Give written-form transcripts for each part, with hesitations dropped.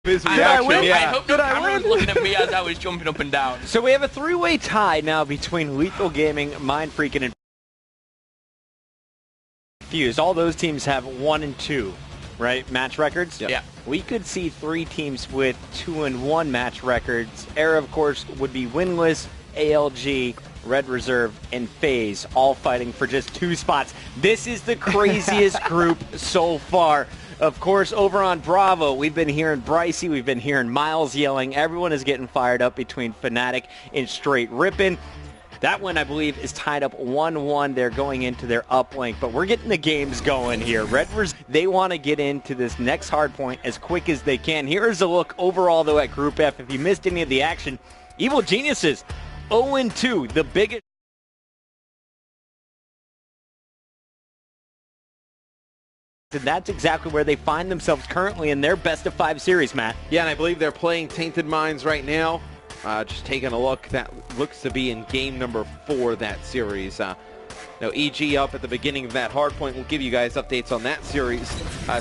His reaction. I hope the camera was looking at me as I was jumping up and down. So we have a three-way tie now between Lethal Gaming, Mindfreaking, and Fuse. All those teams have 1 and 2, right? Match records? Yeah. We could see 3 teams with 2 and 1 match records. Era, of course, would be winless, ALG, Red Reserve, and FaZe, all fighting for just 2 spots. This is the craziest group so far. Of course, over on Bravo, we've been hearing Brycey, we've been hearing Miles yelling. Everyone is getting fired up between Fnatic and Straight Rippin'. That one, I believe, is tied up 1-1. They're going into their uplink, but we're getting the games going here. Red Reserve, they want to get into this next hardpoint as quick as they can. Here's a look overall, though, at Group F. If you missed any of the action, Evil Geniuses, 0-2, the biggest. And that's exactly where they find themselves currently in their best-of-5 series, Matt. Yeah, and I believe they're playing Tainted Minds right now. Just taking a look, that looks to be in game number 4 of that series. Now, EG up at the beginning of that hardpoint. We'll give you guys updates on that series.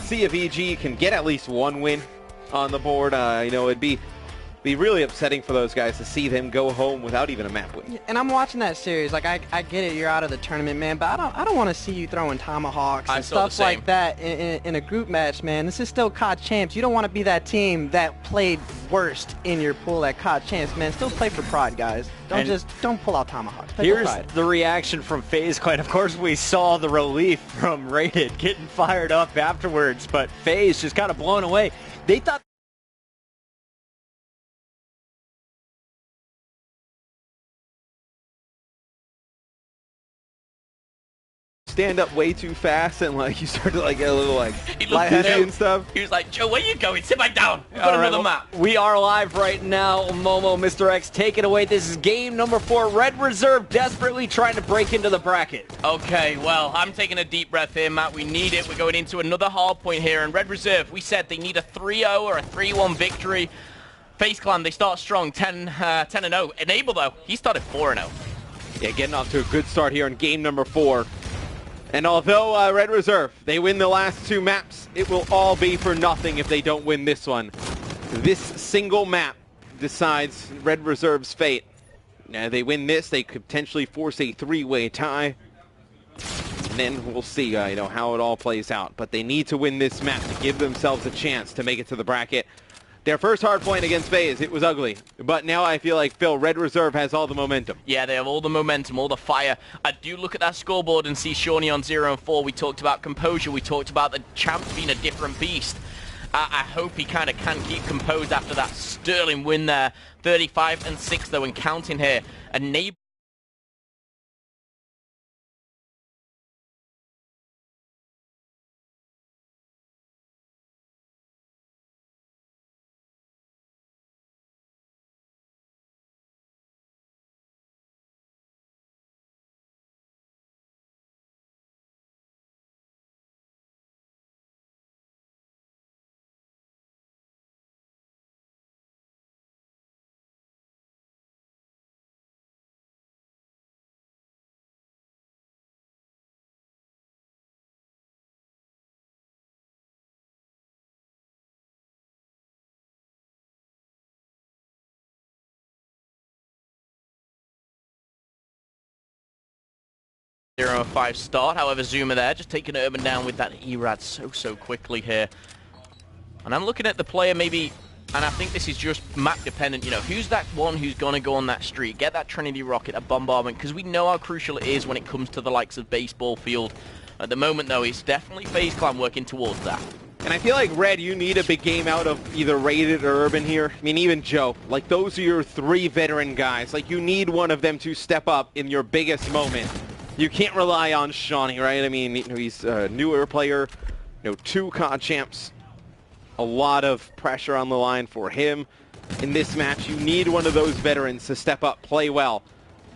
See if EG can get at least 1 win on the board. It'd be really upsetting for those guys to see them go home without even a map win. And I'm watching that series. Like, I get it, you're out of the tournament, man, but I don't want to see you throwing tomahawks and stuff like that in a group match, man. This is still COD champs. You don't want to be that team that played worst in your pool at COD champs, man. Still play for pride, guys. Don't pull out tomahawks. Play for pride. Here's the reaction from FaZe Clan. Of course, we saw the relief from Rated getting fired up afterwards, but FaZe just kind of blown away. They thought stand up way too fast and you start to get a little lightheaded and stuff. He was like, Joe, where you going? Sit back down. We've got another map. We are live right now. Momo, Mr. X, take it away. This is game number 4. Red Reserve desperately trying to break into the bracket. Okay, well, I'm taking a deep breath here, Matt. We need it. We're going into another hard point here. And Red Reserve, we said they need a 3-0 or a 3-1 victory. FaZe Clan, they start strong, 10-0. Enable, though, he started 4-0. Yeah, getting off to a good start here in game number 4. And although Red Reserve, they win the last 2 maps, it will all be for nothing if they don't win this one. This single map decides Red Reserve's fate. Now, they win this, they could potentially force a 3-way tie. And then we'll see how it all plays out. But they need to win this map to give themselves a chance to make it to the bracket. Their first hard point against FaZe, it was ugly. But now I feel like, Phil, Red Reserve has all the momentum. Yeah, they have all the momentum, all the fire. I do look at that scoreboard and see Shawnee on 0-4. We talked about composure. We talked about the champs being a different beast. I hope he kind of can keep composed after that sterling win there. 35-6, though, and counting here. Enable. Zero 5 start, however, Zuma there, just taking Urban down with that E-Rad so quickly here. And I'm looking at the player maybe, and I think this is just map dependent, who's that one who's going to go on that street, get that Trinity Rocket, a bombardment, because we know how crucial it is when it comes to the likes of baseball field. At the moment, though, it's definitely FaZe Clan working towards that. And I feel like, Red, you need a big game out of either Rated or Urban here. I mean, even Joe. Those are your 3 veteran guys. You need one of them to step up in your biggest moment. You can't rely on Shawnee, right? I mean, he's a newer player, 2 COD champs. A lot of pressure on the line for him. In this match, you need one of those veterans to step up, play well.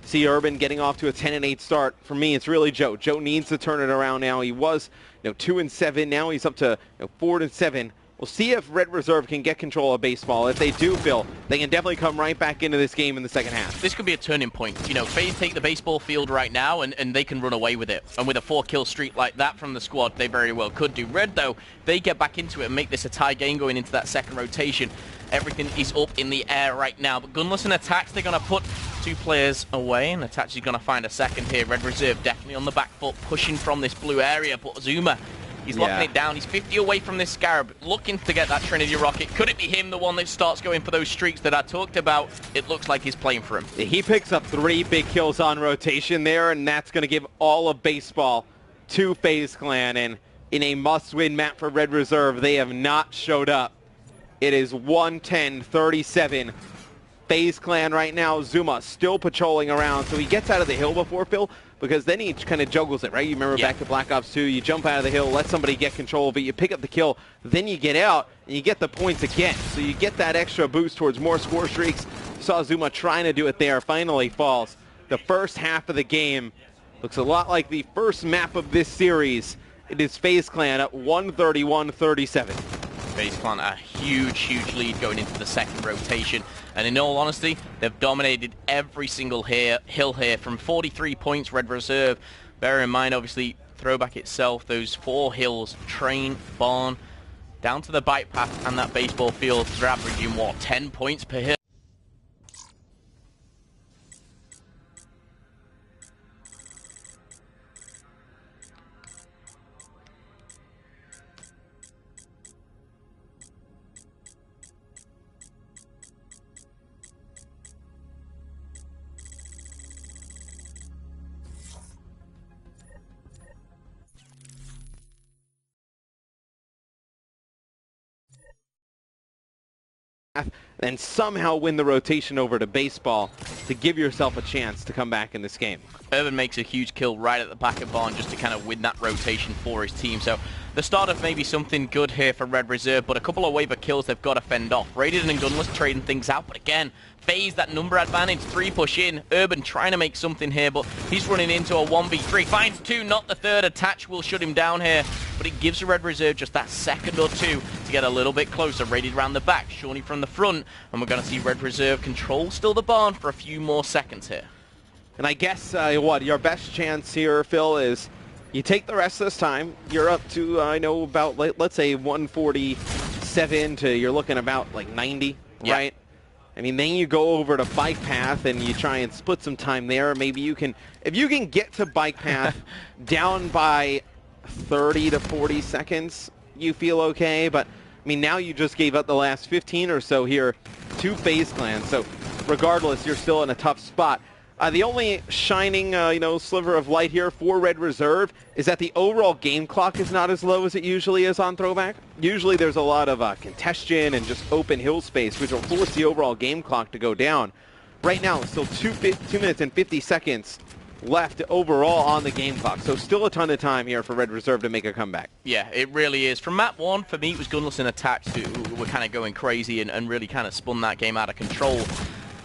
See Urban getting off to a 10-8 start. For me, it's really Joe. Joe needs to turn it around now. He was 2-7. Now he's up to 4-7. We'll see if Red Reserve can get control of baseball. If they do, Phil, they can definitely come right back into this game in the second half. This could be a turning point. You know, FaZe take the baseball field right now, and they can run away with it. And with a 4-kill streak like that from the squad, they very well could do. Red, though, they get back into it and make this a tie game going into that second rotation. Everything is up in the air right now. But Gunless and Attacks, they're going to put 2 players away, and Attacks is going to find a second here. Red Reserve definitely on the back foot, pushing from this blue area, but Zuma, he's locking it down. He's 50 away from this Scarab, looking to get that Trinity Rocket. Could it be him, the one that starts going for those streaks that I talked about? It looks like he's playing for him. He picks up 3 big kills on rotation there, and that's going to give all of baseball to FaZe Clan. And in a must-win map for Red Reserve, they have not showed up. It is 110-37. FaZe Clan right now. Zuma still patrolling around, so he gets out of the hill before Phil, because then he kind of juggles it, right? You remember back to Black Ops 2, you jump out of the hill, let somebody get control of it, you pick up the kill, then you get out, and you get the points again. So you get that extra boost towards more score streaks. Saw Zuma trying to do it there, finally falls. The first half of the game looks a lot like the first map of this series. It is FaZe Clan at 131-37. FaZe Clan a huge lead going into the second rotation. And in all honesty, they've dominated every single hill here from 43 points, Red Reserve. Bear in mind, obviously, Throwback itself, those 4 hills, Train, Barn, down to the bike path and that baseball field, they're averaging, what, 10 points per hill? And somehow win the rotation over to baseball to give yourself a chance to come back in this game. Urban makes a huge kill right at the back of Barn just to kind of win that rotation for his team. So the start of maybe something good here for Red Reserve, but a couple of waiver kills they've got to fend off. Rated and Gunless trading things out, but again, FaZe that number advantage, 3 push in. Urban trying to make something here, but he's running into a 1v3. Finds 2, not the third. Attach will shut him down here, but it gives the Red Reserve just that second or 2 to get a little bit closer. Rated around the back, Shawnee from the front, and we're going to see Red Reserve control still the Barn for a few more seconds here. And I guess what your best chance here, Phil, is you take the rest of this time. You're up to, I know, about, let's say 147 to you're looking about like 90, right? I mean, then you go over to Bike Path and you try and split some time there. Maybe you can, if you can get to Bike Path down by 30 to 40 seconds, you feel okay. But, I mean, now you just gave up the last 15 or so here to FaZe Clan. So, regardless, you're still in a tough spot. The only shining, sliver of light here for Red Reserve is that the overall game clock is not as low as it usually is on Throwback. Usually there's a lot of congestion and just open hill space, which will force the overall game clock to go down. Right now, it's still 2 minutes and 50 seconds left overall on the game clock. So still a ton of time here for Red Reserve to make a comeback. Yeah, it really is. From map 1, for me, it was Gunless and Attacks who were kind of going crazy and really kind of spun that game out of control.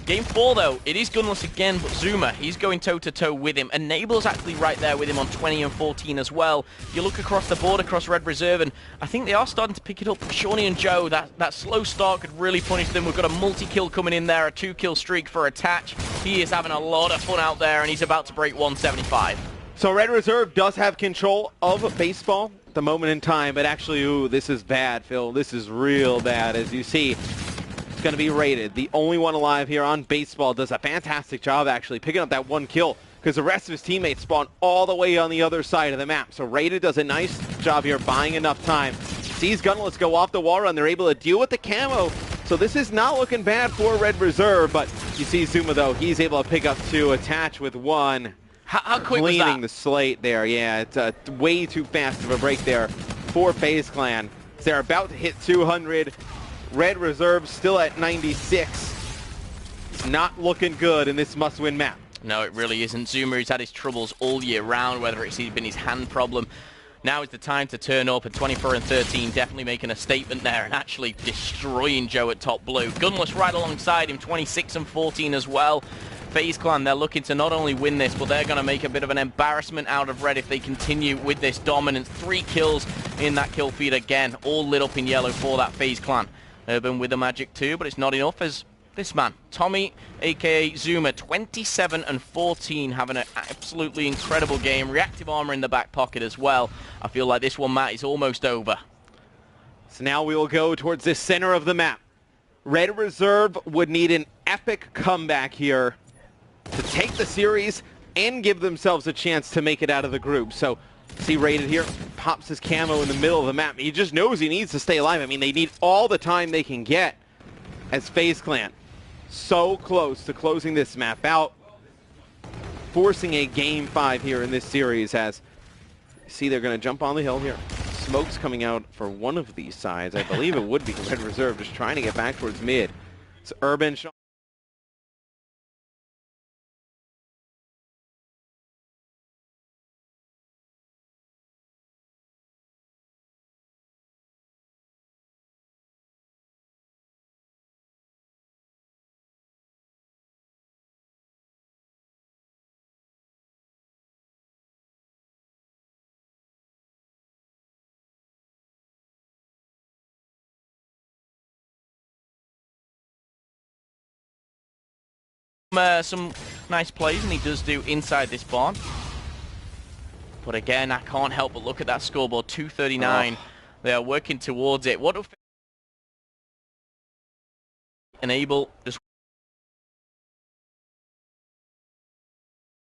Game 4, though, it is Gunless again, but Zuma, he's going toe-to-toe with him. Enable's actually right there with him on 20 and 14 as well. You look across the board, across Red Reserve, and I think they are starting to pick it up. Shawnee and Joe, that slow start could really punish them. We've got a multi-kill coming in there, a 2-kill streak for Attach. He is having a lot of fun out there, and he's about to break 175. So Red Reserve does have control of baseball at the moment in time, but actually, ooh, this is bad, Phil. This is real bad, as you see. Going to be Rated. The only one alive here on baseball, does a fantastic job actually picking up that 1 kill because the rest of his teammates spawn all the way on the other side of the map. So Rated does a nice job here buying enough time. Sees Gunless go off the wall run. They're able to deal with the camo. So this is not looking bad for Red Reserve, but you see Zuma though, he's able to pick up 2, Attach with 1. How quick was cleaning that? The slate there. Yeah, it's way too fast of a break there for FaZe Clan. They're about to hit 200. Red Reserve still at 96. It's not looking good in this must-win map. No, it really isn't. Zuma has had his troubles all year round, whether it's been his hand problem. Now is the time to turn up at 24 and 13, definitely making a statement there and actually destroying Joe at top blue. Gunless right alongside him, 26 and 14 as well. FaZe Clan, they're looking to not only win this, but they're going to make a bit of an embarrassment out of Red if they continue with this dominance. 3 kills in that kill feed again, all lit up in yellow for that FaZe Clan. Urban with the magic too, but it's not enough as this man, Tommy, aka Zuma, 27 and 14, having an absolutely incredible game. Reactive armor in the back pocket as well. I feel like this one, Matt, is almost over. So now we will go towards the center of the map. Red Reserve would need an epic comeback here to take the series and give themselves a chance to make it out of the group. So, see Rated here, pops his camo in the middle of the map. He just knows he needs to stay alive. I mean, they need all the time they can get as FaZe Clan. So close to closing this map out, forcing a Game 5 here in this series as, see, they're going to jump on the hill here. Smoke's coming out for one of these sides. I believe it would be Red Reserve, just trying to get back towards mid. It's Urban. Some nice plays, and he does do inside this barn. But again, I can't help but look at that scoreboard, 239. They are working towards it. What if enable just